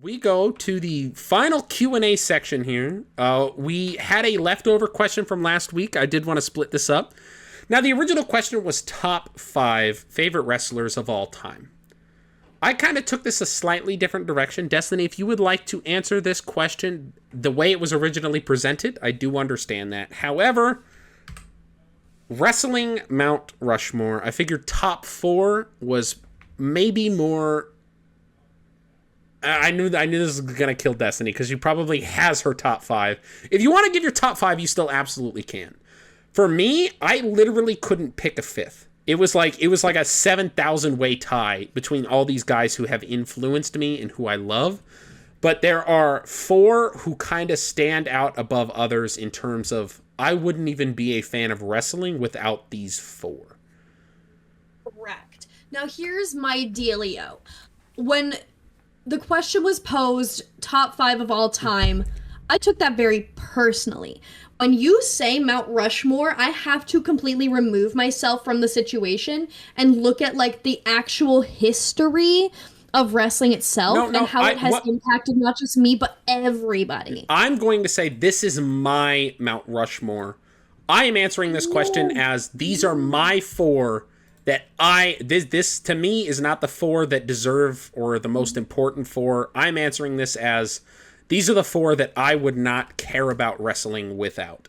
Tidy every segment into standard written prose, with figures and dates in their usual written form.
We go to the final Q&A section here. We had a leftover question from last week. I did want to split this up. Now, the original question was top 5 favorite wrestlers of all time. I kind of took this a slightly different direction. Destiny, if you would like to answer this question the way it was originally presented, I do understand that. However, wrestling Mount Rushmore, I figured top 4 was maybe more... I knew this was going to kill Destiny because she probably has her top 5. If you want to give your top 5, you still absolutely can. For me, I literally couldn't pick a 5th. It was like a 7,000 way tie between all these guys who have influenced me and who I love. But there are 4 who kind of stand out above others in terms of I wouldn't even be a fan of wrestling without these 4. Correct. Now here's my dealio. When the question was posed, top 5 of all time, I took that very personally. When you say Mount Rushmore, I have to completely remove myself from the situation and look at like the actual history of wrestling itself and how it has impacted not just me, but everybody. I'm going to say this is my Mount Rushmore. I am answering this question as these are my 4 that this to me is not the 4 that deserve or the most important 4. I'm answering this as these are the 4 that I would not care about wrestling without.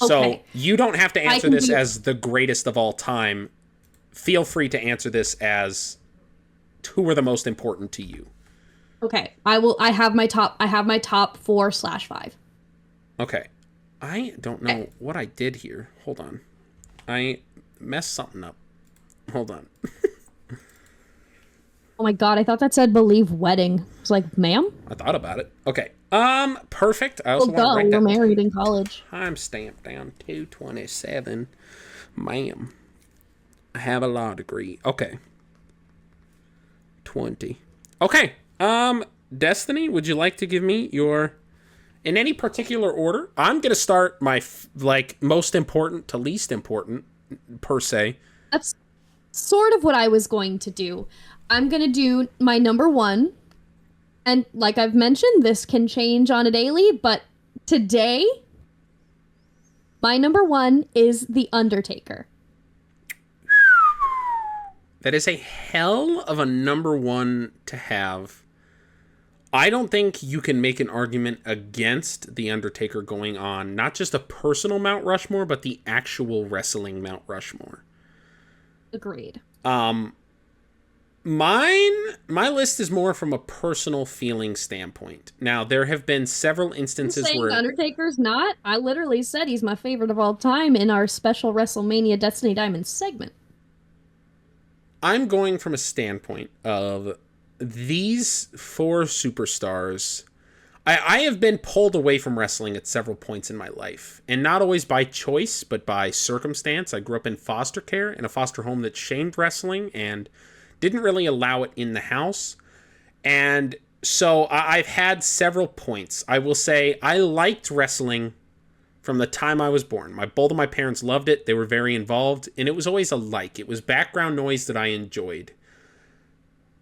Okay. So you don't have to answer this as the greatest of all time. Feel free to answer this as who are the most important to you. Okay. I have my top 4/5. Okay. I don't know what I did here. Hold on. I messed something up. Hold on. Oh my god, I thought that said believe wedding. I was like, ma'am? I thought about it. Okay. Perfect. I also want to write that. We're married in college. I'm stamped down 227. Ma'am. I have a law degree. Okay. 20. Okay. Destiny, would you like to give me your... In any particular order? I'm going to start my, most important to least important, per se. That's sort of what I was going to do. I'm going to do my number 1. And like I've mentioned, this can change on a daily, but today, my number 1 is The Undertaker. That is a hell of a number 1 to have. I don't think you can make an argument against The Undertaker going on, not just a personal Mount Rushmore, but the actual wrestling Mount Rushmore. Agreed. My list is more from a personal feeling standpoint. Now, there have been several instances where... Undertaker's not? I literally said he's my favorite of all time in our special WrestleMania Destiny Diamond segment. I'm going from a standpoint of these 4 superstars. I have been pulled away from wrestling at several points in my life, and not always by choice, but by circumstance. I grew up in foster care, in a foster home that shamed wrestling and didn't really allow it in the house. And so I've had several points. I will say I liked wrestling from the time I was born. Both of my parents loved it. They were very involved, and it was always a like. It was background noise that I enjoyed.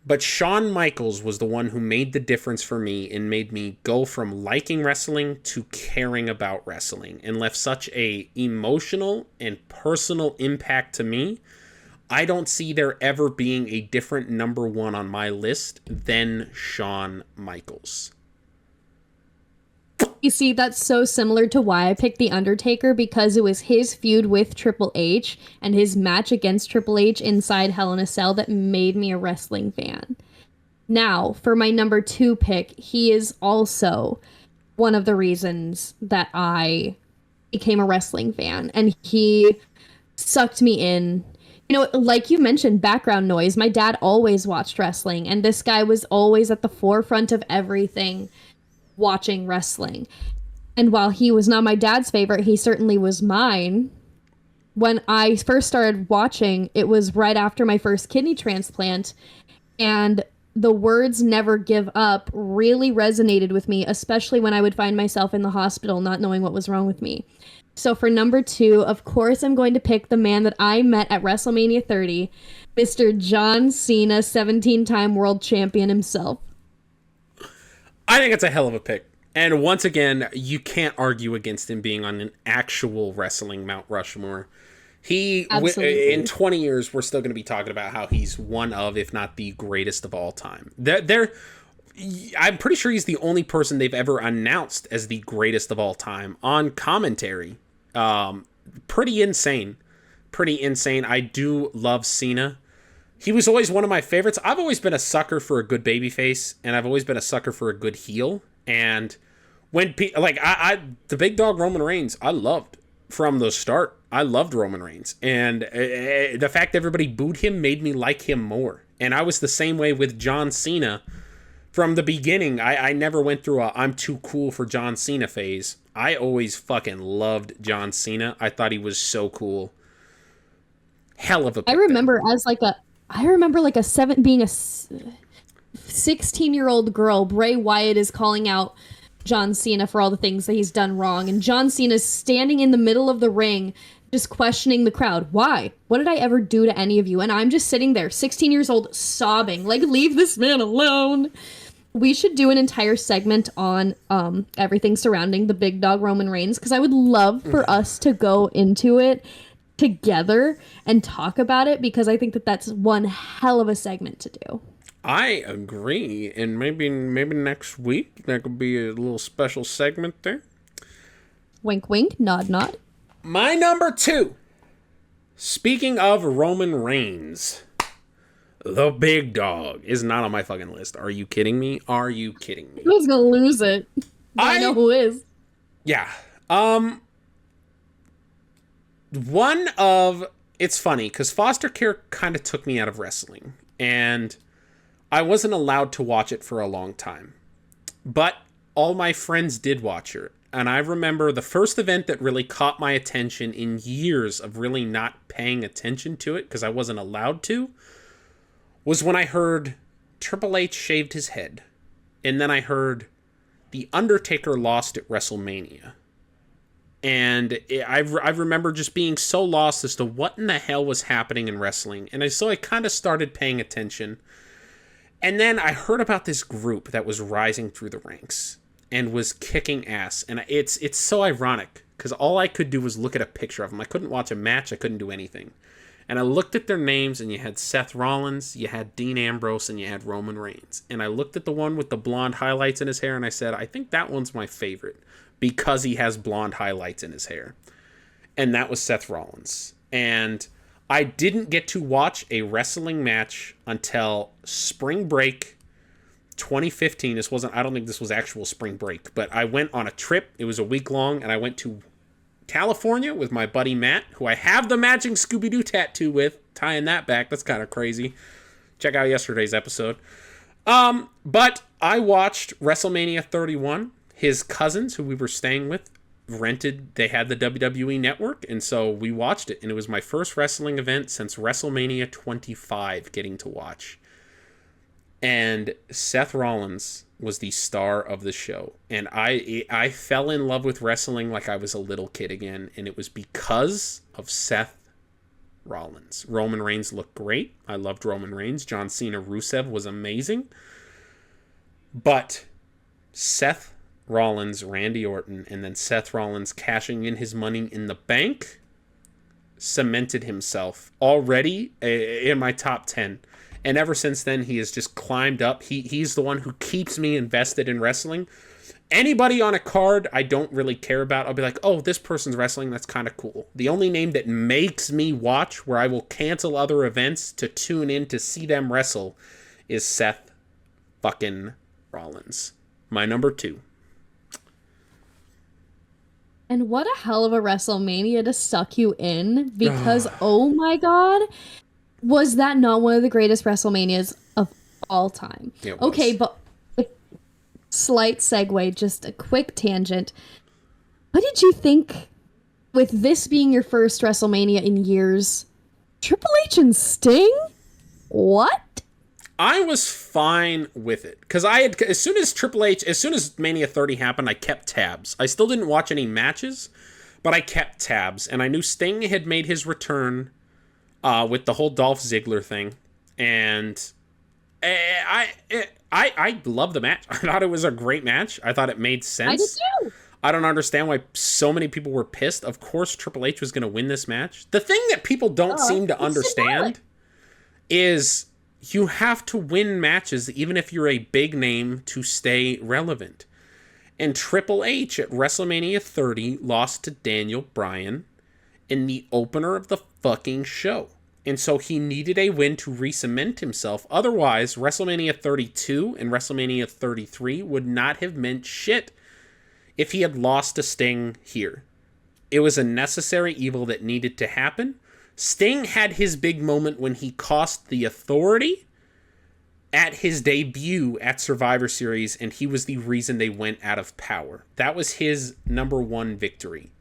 But Shawn Michaels was the one who made the difference for me and made me go from liking wrestling to caring about wrestling and left such a emotional and personal impact to me. I don't see there ever being a different number 1 on my list than Shawn Michaels. You see, that's so similar to why I picked The Undertaker, because it was his feud with Triple H and his match against Triple H inside Hell in a Cell that made me a wrestling fan. Now, for my number 2 pick, he is also one of the reasons that I became a wrestling fan, and he sucked me in. You know, like you mentioned, background noise. My dad always watched wrestling, and this guy was always at the forefront of everything watching wrestling. And while he was not my dad's favorite, he certainly was mine. When I first started watching, it was right after my first kidney transplant, and the words "never give up" really resonated with me, especially when I would find myself in the hospital not knowing what was wrong with me. So for number 2, of course, I'm going to pick the man that I met at WrestleMania 30, Mr. John Cena, 17-time world champion himself. I think it's a hell of a pick. And once again, you can't argue against him being on an actual wrestling Mount Rushmore. In 20 years, we're still going to be talking about how he's one of, if not the greatest of all time. I'm pretty sure he's the only person they've ever announced as the greatest of all time on commentary. Pretty insane. I do love Cena. He was always one of my favorites. I've always been a sucker for a good babyface, and I've always been a sucker for a good heel. And when the big dog Roman Reigns, I loved from the start. I loved Roman Reigns, and the fact everybody booed him made me like him more. And I was the same way with John Cena from the beginning. I never went through a I'm too cool for John Cena phase. I always fucking loved John Cena. I thought he was so cool. Hell of a pick. I remember like being a 16-year-old girl. Bray Wyatt is calling out John Cena for all the things that he's done wrong, and John Cena's standing in the middle of the ring just questioning the crowd. Why? What did I ever do to any of you? And I'm just sitting there, 16 years old, sobbing, like, leave this man alone. We should do an entire segment on everything surrounding the big dog Roman Reigns, because I would love for us to go into it together and talk about it, because I think that that's one hell of a segment to do. I agree, and maybe next week there could be a little special segment there. Wink, wink, nod, nod. My number 2. Speaking of Roman Reigns, the big dog is not on my fucking list. Are you kidding me? Who's gonna lose it? I know who is. Yeah. It's funny because foster care kind of took me out of wrestling, and I wasn't allowed to watch it for a long time, but all my friends did watch it. And I remember the first event that really caught my attention in years of really not paying attention to it because I wasn't allowed to, was when I heard Triple H shaved his head. And then I heard The Undertaker lost at WrestleMania. And I remember just being so lost as to what in the hell was happening in wrestling. And so I kind of started paying attention. And then I heard about this group that was rising through the ranks and was kicking ass. And it's so ironic because all I could do was look at a picture of them. I couldn't watch a match. I couldn't do anything. And I looked at their names, and you had Seth Rollins, you had Dean Ambrose, and you had Roman Reigns. And I looked at the one with the blonde highlights in his hair, and I said, I think that one's my favorite because he has blonde highlights in his hair. And that was Seth Rollins. And I didn't get to watch a wrestling match until spring break 2015. I don't think this was actual spring break, but I went on a trip. It was a week long, and I went to California with my buddy Matt, who I have the matching Scooby-Doo tattoo with, tying that back. That's kind of crazy. Check out yesterday's episode. But I watched WrestleMania 31. His cousins, who we were staying with, they had the WWE Network, and so we watched it, and it was my first wrestling event since WrestleMania 25 getting to watch. And Seth Rollins was the star of the show. And I fell in love with wrestling like I was a little kid again. And it was because of Seth Rollins. Roman Reigns looked great. I loved Roman Reigns. John Cena Rusev was amazing. But Seth Rollins, Randy Orton, and then Seth Rollins cashing in his money in the bank cemented himself already in my top 10. And ever since then, he has just climbed up. He's the one who keeps me invested in wrestling. Anybody on a card I don't really care about, I'll be like, oh, this person's wrestling, that's kind of cool. The only name that makes me watch, where I will cancel other events to tune in to see them wrestle, is Seth fucking Rollins. My number 2. And what a hell of a WrestleMania to suck you in, because, oh my god, was that not one of the greatest WrestleManias of all time? Okay, but slight segue, just a quick tangent. What did you think, with this being your first WrestleMania in years, Triple H and Sting? What? I was fine with it because as soon as Mania 30 happened, I kept tabs. I still didn't watch any matches, but I kept tabs, and I knew Sting had made his return with the whole Dolph Ziggler thing, and I love the match. I thought it was a great match. I thought it made I did sense. too. I don't understand why so many people were pissed. Of course, Triple H was going to win this match. The thing that people don't seem to It's symbolic. understand is you have to win matches, even if you're a big name, to stay relevant. And Triple H at WrestleMania 30 lost to Daniel Bryan in the opener of the fucking show. And so he needed a win to re-cement himself. Otherwise, WrestleMania 32 and WrestleMania 33 would not have meant shit if he had lost to Sting here. It was a necessary evil that needed to happen. Sting had his big moment when he cost the Authority at his debut at Survivor Series, and he was the reason they went out of power. That was his number one victory.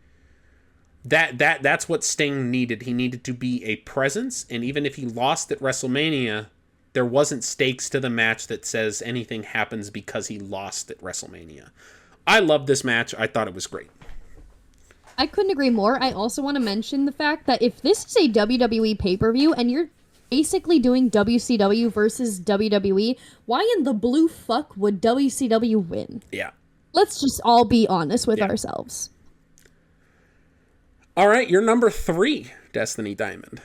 That's what Sting needed. He needed to be a presence, and even if he lost at WrestleMania, there wasn't stakes to the match that says anything happens because he lost at WrestleMania. I loved this match. I thought it was great. I couldn't agree more. I also want to mention the fact that if this is a WWE pay-per-view and you're basically doing WCW versus WWE, why in the blue fuck would WCW win? Yeah. Let's just all be honest with ourselves. All right, you're number 3, Destiny Diamond.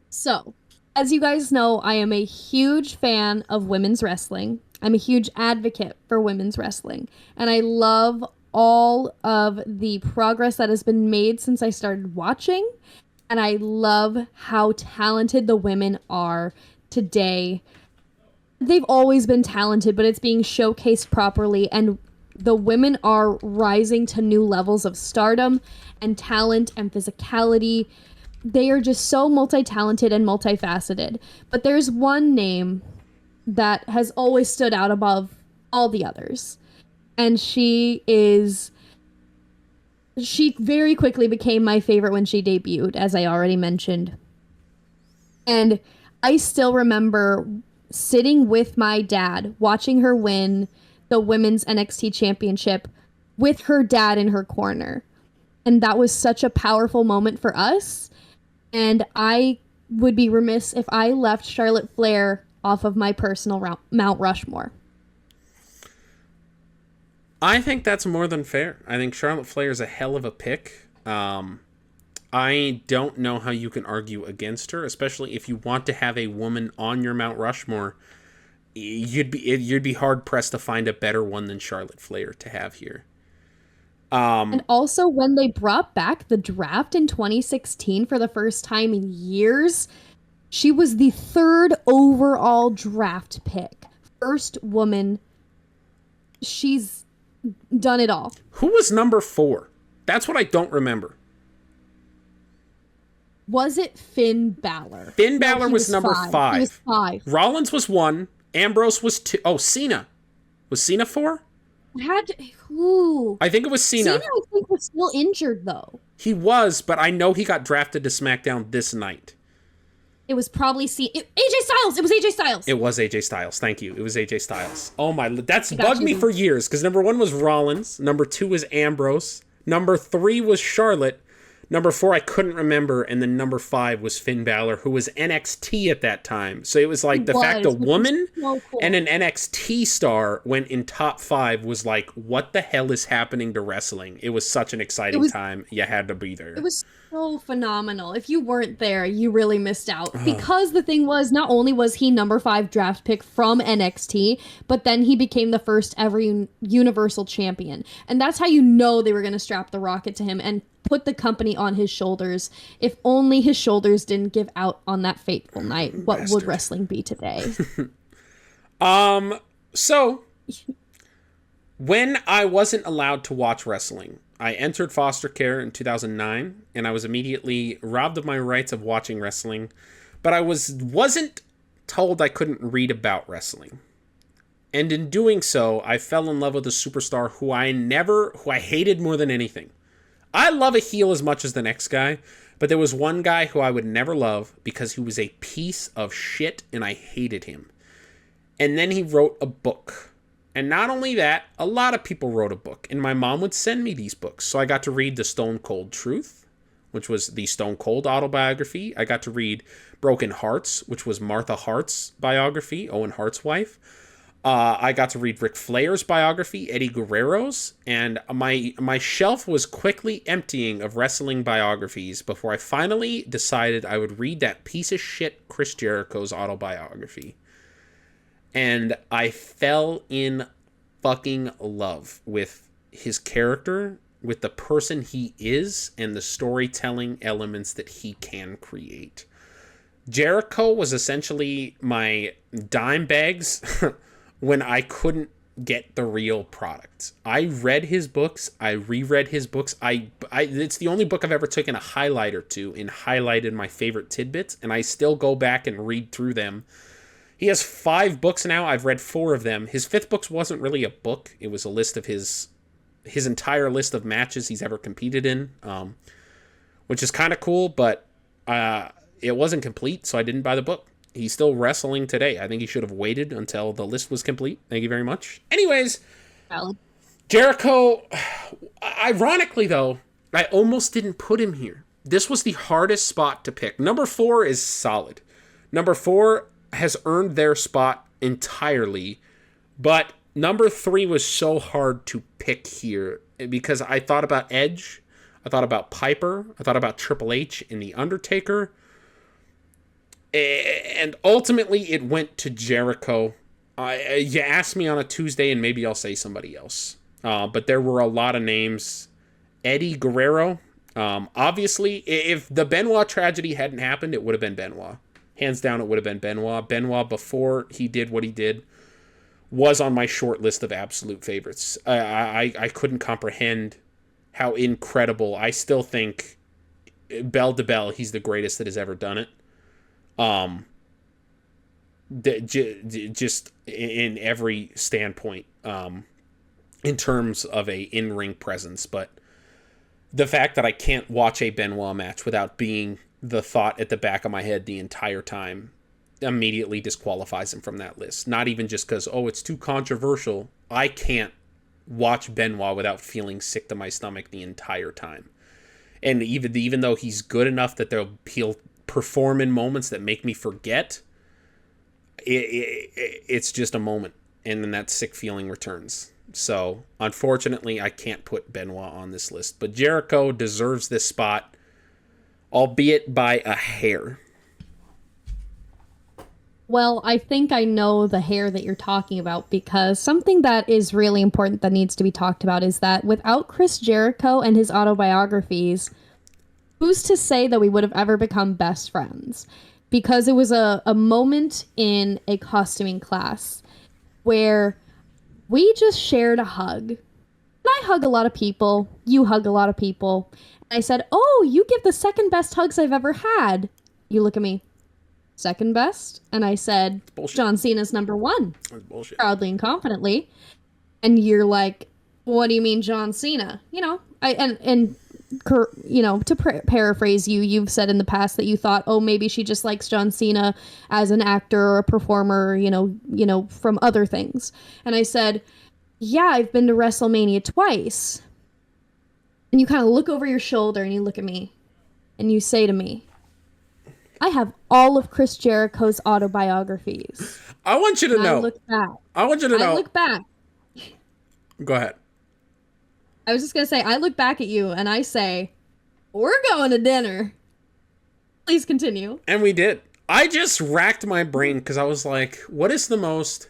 So, as you guys know, I am a huge fan of women's wrestling. I'm a huge advocate for women's wrestling. And I love all of the progress that has been made since I started watching. And I love how talented the women are today. They've always been talented, but it's being showcased properly. And the women are rising to new levels of stardom and talent and physicality. They are just so multi-talented and multifaceted. But there's one name that has always stood out above all the others. And she very quickly became my favorite when she debuted, as I already mentioned. And I still remember sitting with my dad, watching her win the women's NXT championship with her dad in her corner. And that was such a powerful moment for us. And I would be remiss if I left Charlotte Flair off of my personal Mount Rushmore. I think that's more than fair. I think Charlotte Flair is a hell of a pick. I don't know how you can argue against her, especially if you want to have a woman on your Mount Rushmore. You'd be hard pressed to find a better one than Charlotte Flair to have here. And also, when they brought back the draft in 2016 for the first time in years, she was the 3rd overall draft pick. First woman. She's done it all. Who was number 4? That's what I don't remember. Was it Finn Balor? Finn Balor was number 5. He was 5. Rollins was 1. Ambrose was 2. Oh, Cena. Was Cena 4? Ooh. I think it was Cena. Cena, I think, was still injured, though. He was, but I know he got drafted to SmackDown this night. It was probably AJ Styles. It was AJ Styles. It was AJ Styles. Thank you. It was AJ Styles. Oh my, that's got bugged you. me for years because number 1 was Rollins, number 2 was Ambrose, number 3 was Charlotte, number 4 I couldn't remember, and then number 5 was Finn Balor, who was NXT at that time. So it was like fact a woman so cool. and an NXT star went in top 5 was like, what the hell is happening to wrestling? It was such an exciting time. You had to be there. It was so phenomenal. If you weren't there, you really missed out. Because the thing was, not only was he number 5 draft pick from NXT, but then he became the first ever Universal Champion. And that's how you know they were going to strap the rocket to him and put the company on his shoulders. If only his shoulders didn't give out on that fateful night, what would wrestling be today? So when I wasn't allowed to watch wrestling, I entered foster care in 2009, and I was immediately robbed of my rights of watching wrestling, but I wasn't told I couldn't read about wrestling. And in doing so, I fell in love with a superstar who I hated more than anything. I love a heel as much as the next guy, but there was one guy who I would never love because he was a piece of shit and I hated him. And then he wrote a book. And not only that, a lot of people wrote a book, and my mom would send me these books. So I got to read The Stone Cold Truth, which was the Stone Cold autobiography. I got to read Broken Hearts, which was Martha Hart's biography, Owen Hart's wife. I got to read Ric Flair's biography, Eddie Guerrero's, and my shelf was quickly emptying of wrestling biographies before I finally decided I would read that piece of shit Chris Jericho's autobiography. And I fell in fucking love with his character, with the person he is, and the storytelling elements that he can create. Jericho was essentially my dime bags when I couldn't get the real product. I read his books. I reread his books. It's the only book I've ever taken a highlighter to and highlighted my favorite tidbits, and I still go back and read through them. He has 5 books now. I've read 4 of them. His 5th book wasn't really a book. It was a list of his entire list of matches he's ever competed in, which is kind of cool, but it wasn't complete, so I didn't buy the book. He's still wrestling today. I think he should have waited until the list was complete. Thank you very much. Anyways, Valid. Jericho, ironically though, I almost didn't put him here. This was the hardest spot to pick. Number 4 is solid. Number 4 has earned their spot entirely, but number 3 was so hard to pick here because I thought about Edge, I thought about Piper, I thought about Triple H and The Undertaker, and ultimately it went to Jericho. You asked me on a Tuesday and maybe I'll say somebody else. But there were a lot of names. Eddie Guerrero. Obviously, if the Benoit tragedy hadn't happened, it would have been Benoit. Hands down, it would have been Benoit. Benoit, before he did what he did, was on my short list of absolute favorites. I couldn't comprehend how incredible. I still think, bell to bell, he's the greatest that has ever done it. Just in every standpoint, in terms of a in-ring presence. But the fact that I can't watch a Benoit match without being the thought at the back of my head the entire time immediately disqualifies him from that list. Not even just because, it's too controversial. I can't watch Benoit without feeling sick to my stomach the entire time. And even though he's good enough that he'll perform in moments that make me forget, it's just a moment, and then that sick feeling returns. So unfortunately, I can't put Benoit on this list, but Jericho deserves this spot, albeit by a hair. Well, I think I know the hair that you're talking about, because something that is really important that needs to be talked about is that without Chris Jericho and his autobiographies, who's to say that we would have ever become best friends? Because it was a moment in a costuming class where we just shared a hug. And I hug a lot of people. You hug a lot of people. And I said, you give the second best hugs I've ever had. You look at me. Second best? And I said, bullshit. John Cena's number 1. That's bullshit. Proudly and confidently. And you're like, what do you mean John Cena? To paraphrase you, you've said in the past that you thought, maybe she just likes John Cena as an actor or a performer, from other things. And I said, yeah, I've been to WrestleMania twice. And you kind of look over your shoulder and you look at me and you say to me, I have all of Chris Jericho's autobiographies. I want you to know. I look back. I want you to know. I look back. Go ahead. I was just going to say, I look back at you and I say, we're going to dinner. Please continue. And we did. I just racked my brain because I was like, what is the most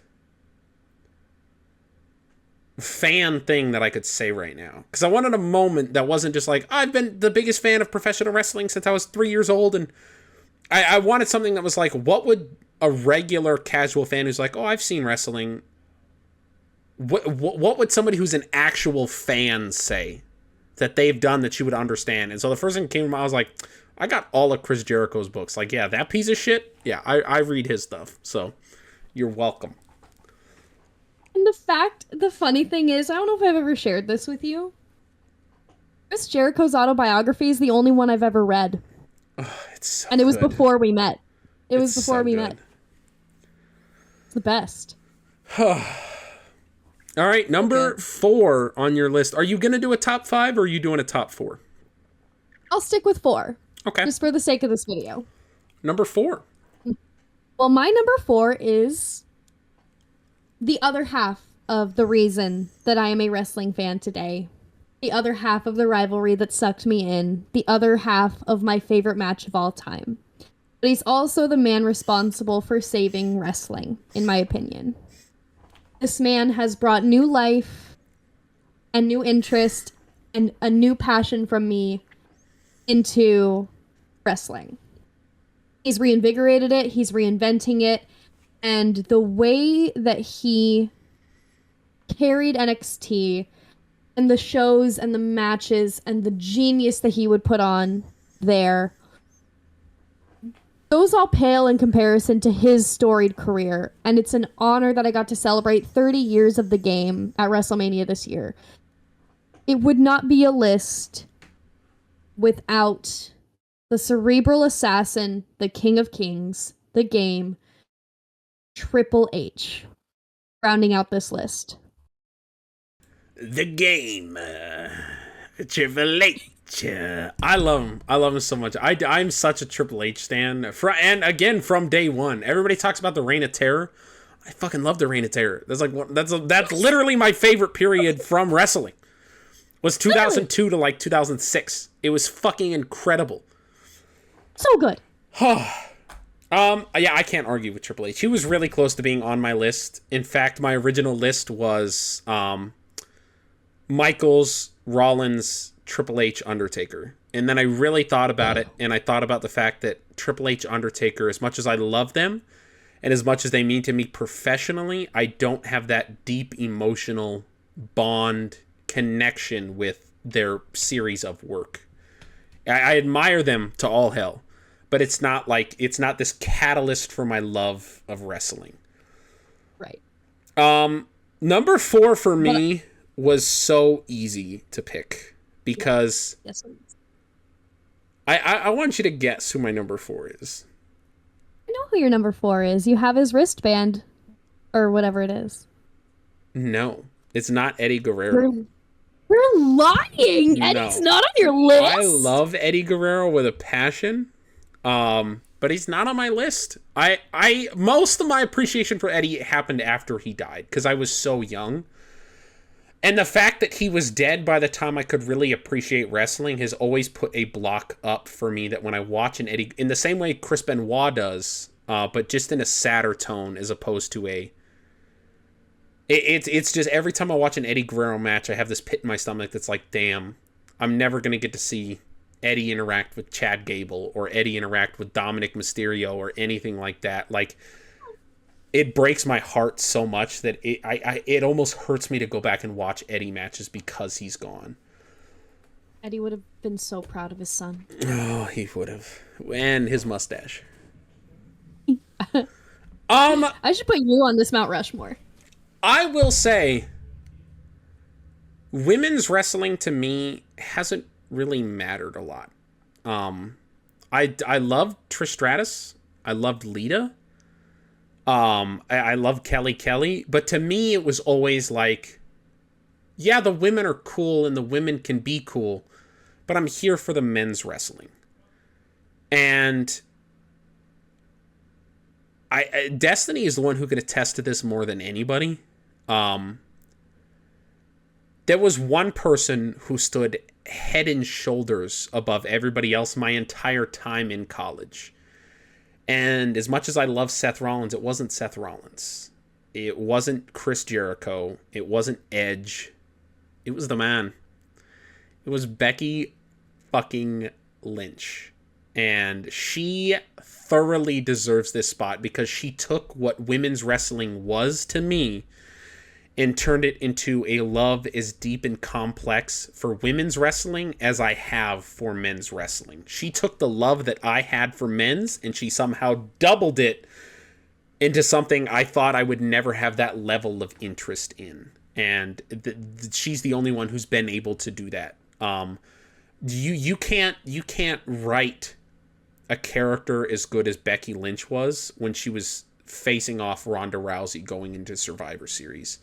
fan thing that I could say right now? Because I wanted a moment that wasn't just like, I've been the biggest fan of professional wrestling since I was 3 years old. And I wanted something that was like, what would a regular casual fan who's like, I've seen wrestling, what would somebody who's an actual fan say that they've done that you would understand? And so the first thing that came to mind, I was like, I got all of Chris Jericho's books. Like, yeah, that piece of shit, yeah, I read his stuff. So you're welcome. And the funny thing is, I don't know if I've ever shared this with you. Chris Jericho's autobiography is the only one I've ever read. It's so and it was good. Before we met. It was It's before so we good. met. It's the best. All right, number 4 on your list. Are you going to do a top 5 or are you doing a top 4? I'll stick with 4. Okay. Just for the sake of this video. Number 4. Well, my number 4 is the other half of the reason that I am a wrestling fan today. The other half of the rivalry that sucked me in. The other half of my favorite match of all time. But he's also the man responsible for saving wrestling, in my opinion. This man has brought new life and new interest and a new passion from me into wrestling. He's reinvigorated it, he's reinventing it, and the way that he carried NXT and the shows and the matches and the genius that he would put on there, those all pale in comparison to his storied career. And it's an honor that I got to celebrate 30 years of the game at WrestleMania this year. It would not be a list without the cerebral assassin, the King of Kings, the game, Triple H, rounding out this list. The game, Triple H. I love him. I love him so much. I'm such a Triple H stan. And again, from day one, everybody talks about the Reign of Terror. I fucking love the Reign of Terror. That's literally my favorite period from wrestling. Was 2002 to like 2006. It was fucking incredible. So good. Yeah, I can't argue with Triple H. He was really close to being on my list. In fact, my original list was Michaels, Rollins, Triple H, Undertaker. And then I really thought about it, and I thought about the fact that Triple H, Undertaker, as much as I love them, and as much as they mean to me professionally, I don't have that deep emotional bond connection with their series of work. I admire them to all hell, but it's not this catalyst for my love of wrestling. Right. Number 4 for me was so easy to pick because yes. I want you to guess who my number 4 is. I know who your number 4 is. You have his wristband or whatever it is. No, it's not Eddie Guerrero. You're lying. No. Eddie's not on your list. I love Eddie Guerrero with a passion. But he's not on my list. I most of my appreciation for Eddie happened after he died because I was so young. And the fact that he was dead by the time I could really appreciate wrestling has always put a block up for me that when I watch an Eddie, in the same way Chris Benoit does, but just in a sadder tone as opposed to a... It's just every time I watch an Eddie Guerrero match, I have this pit in my stomach that's like, damn, I'm never going to get to see Eddie interact with Chad Gable or Eddie interact with Dominic Mysterio or anything like that. Like, it breaks my heart so much that it almost hurts me to go back and watch Eddie matches because he's gone. Eddie would have been so proud of his son. Oh, he would have. And his mustache. I should put you on this Mount Rushmore. I will say, women's wrestling to me hasn't really mattered a lot. I loved Trish Stratus. I loved Lita. I love Kelly, but to me it was always like, yeah, the women are cool and the women can be cool, but I'm here for the men's wrestling. And Destiny is the one who could attest to this more than anybody. There was one person who stood head and shoulders above everybody else my entire time in college. And as much as I love Seth Rollins, it wasn't Seth Rollins. It wasn't Chris Jericho. It wasn't Edge. It was the man. It was Becky fucking Lynch. And she thoroughly deserves this spot because she took what women's wrestling was to me and turned it into a love as deep and complex for women's wrestling as I have for men's wrestling. She took the love that I had for men's and she somehow doubled it into something I thought I would never have that level of interest in. And she's the only one who's been able to do that. You can't write a character as good as Becky Lynch was when she was facing off Ronda Rousey going into Survivor Series.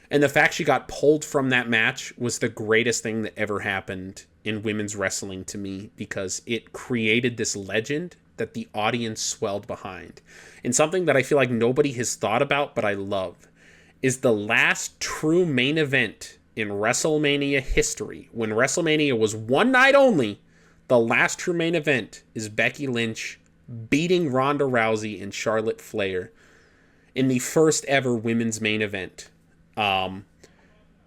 And the fact she got pulled from that match was the greatest thing that ever happened in women's wrestling to me because it created this legend that the audience swelled behind. And something that I feel like nobody has thought about, but I love, is the last true main event in WrestleMania history. When WrestleMania was one night only, the last true main event is Becky Lynch beating Ronda Rousey and Charlotte Flair in the first ever women's main event.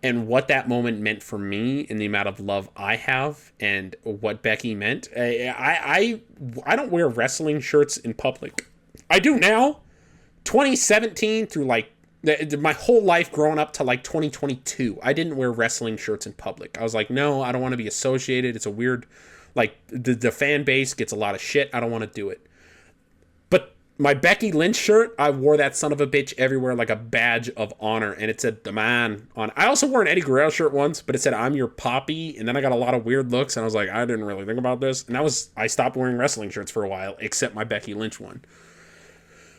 And what that moment meant for me and the amount of love I have and what Becky meant. I don't wear wrestling shirts in public. I do now. 2017 through like my whole life growing up to like 2022, I didn't wear wrestling shirts in public. I was like, no, I don't want to be associated. It's a weird, like the fan base gets a lot of shit. I don't want to do it. But my Becky Lynch shirt, I wore that son of a bitch everywhere like a badge of honor. And it said, the man on. I also wore an Eddie Guerrero shirt once, but it said, I'm your Poppy. And then I got a lot of weird looks. And I was like, I didn't really think about this. And I stopped wearing wrestling shirts for a while, except my Becky Lynch one.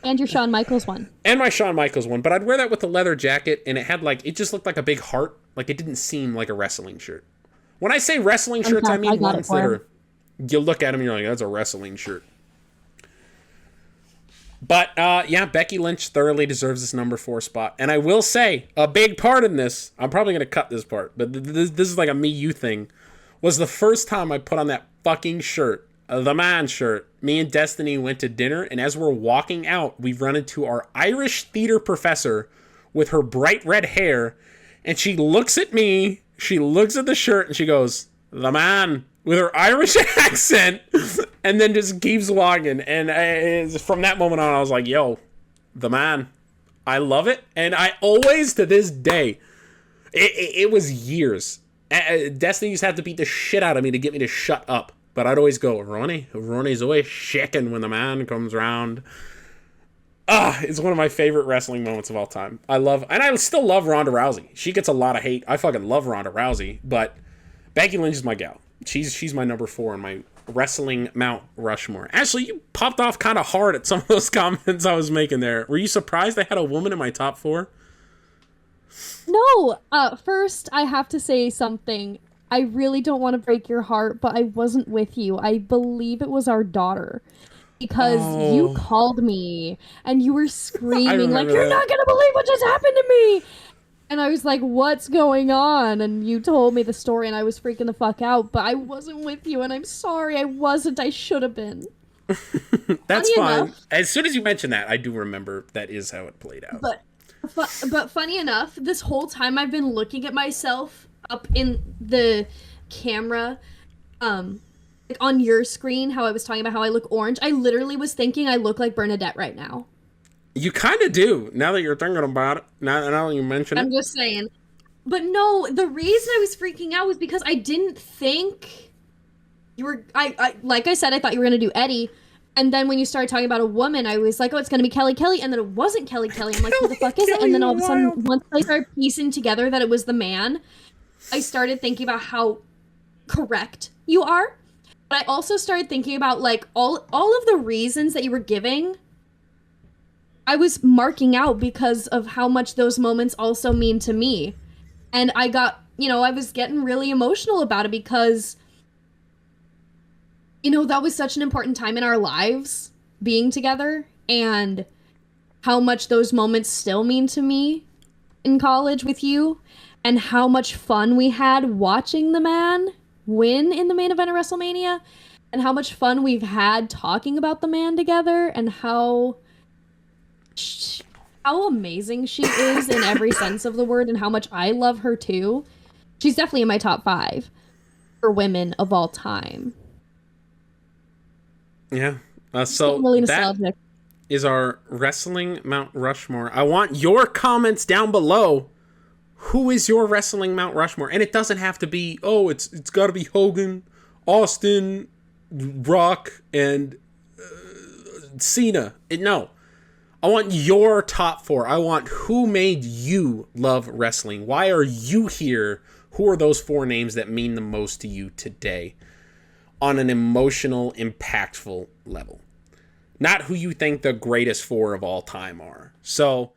And your Shawn Michaels one. And my Shawn Michaels one. But I'd wear that with a leather jacket. And it had like, it just looked like a big heart. Like it didn't seem like a wrestling shirt. When I say wrestling shirts, I mean ones that are, you look at them and you're like, that's a wrestling shirt. But, yeah, Becky Lynch thoroughly deserves this number 4 spot. And I will say, a big part in this, I'm probably going to cut this part, but this is like a me-you thing, was the first time I put on that fucking shirt, the man shirt. Me and Destiny went to dinner, and as we're walking out, we run into our Irish theater professor with her bright red hair, and she looks at me, she looks at the shirt, and she goes, the man, with her Irish accent, and then just keeps walking. And from that moment on, I was like, yo, the man. I love it. And I always, to this day, it was years. Destiny used to have to beat the shit out of me to get me to shut up. But I'd always go, Ronnie's always shaking when the man comes around. It's one of my favorite wrestling moments of all time. And I still love Ronda Rousey. She gets a lot of hate. I fucking love Ronda Rousey. But Becky Lynch is my gal. She's my number 4 in my wrestling Mount Rushmore. Ashley, you popped off kind of hard at some of those comments I was making there. Were you surprised I had a woman in my top 4? No. First, I have to say something. I really don't want to break your heart, but I wasn't with you. I believe it was our daughter. Because you called me and you were screaming like, you're not going to believe what just happened to me. And I was like, what's going on? And you told me the story and I was freaking the fuck out. But I wasn't with you and I'm sorry. I wasn't. I should have been. That's fine. Enough, as soon as you mentioned that, I do remember that is how it played out. But funny enough, this whole time I've been looking at myself up in the camera, like on your screen, how I was talking about how I look orange. I literally was thinking I look like Bernadette right now. You kind of do, now that you're thinking about it. Now that you mention it. I'm just saying. But no, the reason I was freaking out was because I didn't think you were... I like I said, I thought you were going to do Eddie. And then when you started talking about a woman, I was like, oh, it's going to be Kelly Kelly. And then it wasn't Kelly Kelly. I'm like, who the fuck is it? And then all of a sudden, once I started piecing together that it was the man, I started thinking about how correct you are. But I also started thinking about, like, all of the reasons that you were giving... I was marking out because of how much those moments also mean to me. And I got, I was getting really emotional about it because, that was such an important time in our lives, being together, and how much those moments still mean to me in college with you, and how much fun we had watching the man win in the main event of WrestleMania, and how much fun we've had talking about the man together, and how amazing she is in every sense of the word and how much I love her too. She's definitely in my top 5 for women of all time. Yeah. So really that is our wrestling Mount Rushmore. I want your comments down below. Who is your wrestling Mount Rushmore? And it doesn't have to be, it's got to be Hogan, Austin, Rock, and Cena. No. I want your top 4. I want who made you love wrestling. Why are you here? Who are those 4 names that mean the most to you today on an emotional, impactful level? Not who you think the greatest 4 of all time are. So